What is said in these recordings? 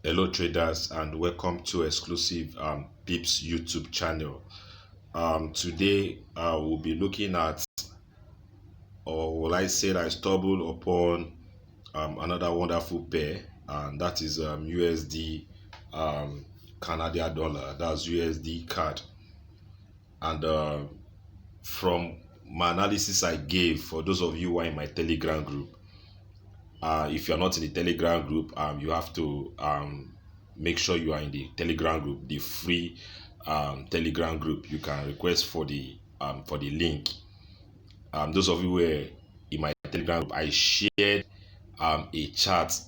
Hello traders, and welcome to exclusive Pips YouTube channel. Today we'll be looking at, or will I say that I stumbled upon another wonderful pair, and that is USD Canadian dollar. That's USD CAD. And from my analysis I gave, for those of you who are in my Telegram group, if you're not in the Telegram group, you have to make sure you are in the Telegram group, the free Telegram group. You can request for the link. Those of you who were in my Telegram group, I shared a chart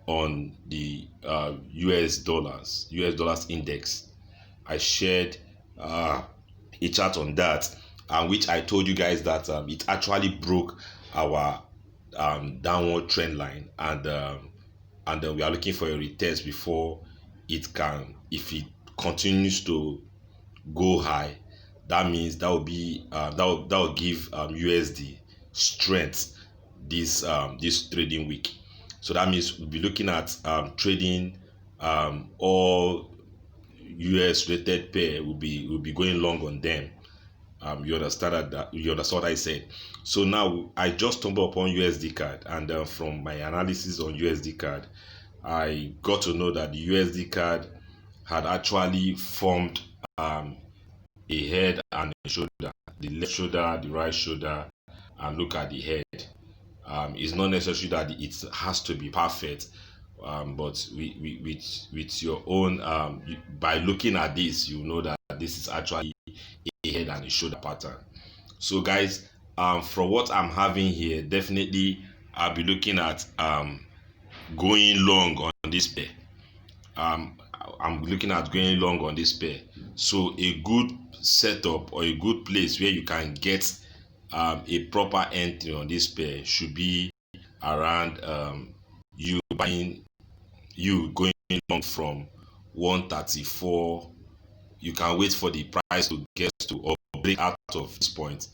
on the US dollars index. I shared a chart on that, which I told you guys that it actually broke our downward trend line, and we are looking for a retest before it can, if it continues to go high, that means that will be that will give USD strength this trading week. So that means we'll be looking at trading all US rated pair. Will be going long on them. You understand that you understand what I said. So now I just stumbled upon USD card, and from my analysis on USD card, I got to know that the USD card had actually formed a head and a shoulder, the left shoulder, the right shoulder, and look at the head. It's not necessary that it has to be perfect, but with your own by looking at this, you know that this is actually a head and a shoulder pattern. So guys, from what I'm having here, definitely I'll be looking at going long on this pair. um I'm looking at going long on this pair. So a good setup or a good place where you can get a proper entry on this pair should be around you buying you going long from 134. You can wait for the price to get to or break out of this point,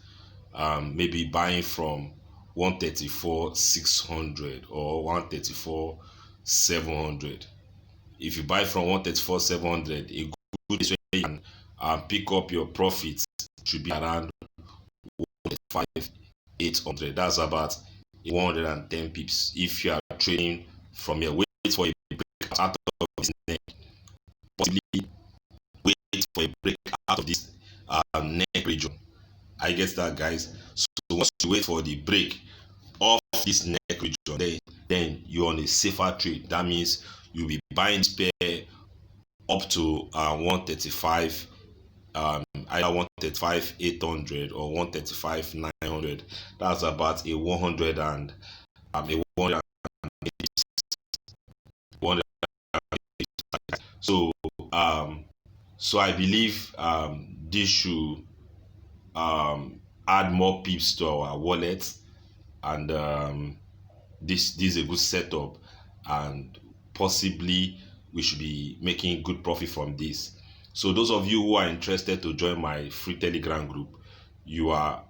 maybe buying from 134 600 or 134 700. If you buy from 134 700, a good place where you can pick up your profits should be around 135 800. That's about 110 pips. If you are trading from here, wait for a break out of this neck, possibly wait for a break out of this neck region. I get that, guys. So once you wait for the break off this neck region, then you're on a safer trade. That means you'll be buying spare up to 135, either 135 800 or 135 900. That's about a 100 and a 100. So so I believe this should add more pips to our wallet, and this is a good setup, and possibly we should be making good profit from this. So those of you who are interested to join my free Telegram group, you are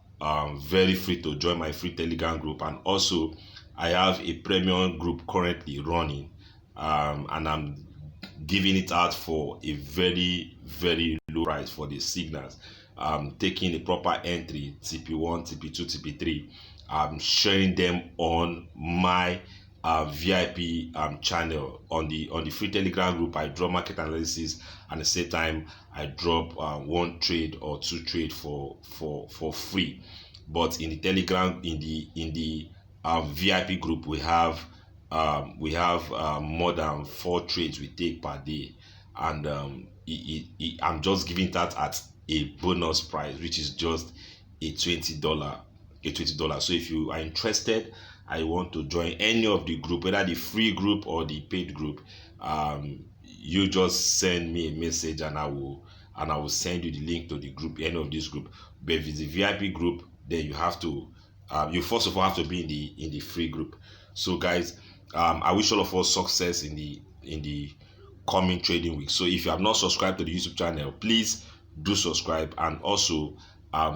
very free to join my free Telegram group. And also I have a premium group currently running, and I'm giving it out for a very low price for the signals. Taking a proper entry, TP1, TP2, TP3, sharing them on my VIP channel. On the free Telegram group, I drop market analysis, and at the same time I drop one trade or two trade for free. But in the Telegram, in the VIP group, we have more than 4 trades we take per day, and I'm just giving that at a bonus price, which is just a $20. So if you are interested, I want to join any of the group, whether the free group or the paid group, you just send me a message, and I will send you the link to the group, any of this group. But if it's a VIP group, then you have to you first of all have to be in the free group. So guys, I wish all of us success in the coming trading week. So if you have not subscribed to the YouTube channel, please do subscribe, and also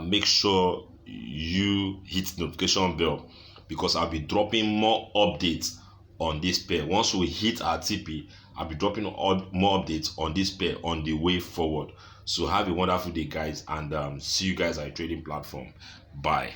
make sure you hit the notification bell, because I'll be dropping more updates on this pair. Once we hit our TP, I'll be dropping all more updates on this pair on the way forward. So have a wonderful day, guys, and see you guys at a trading platform. Bye.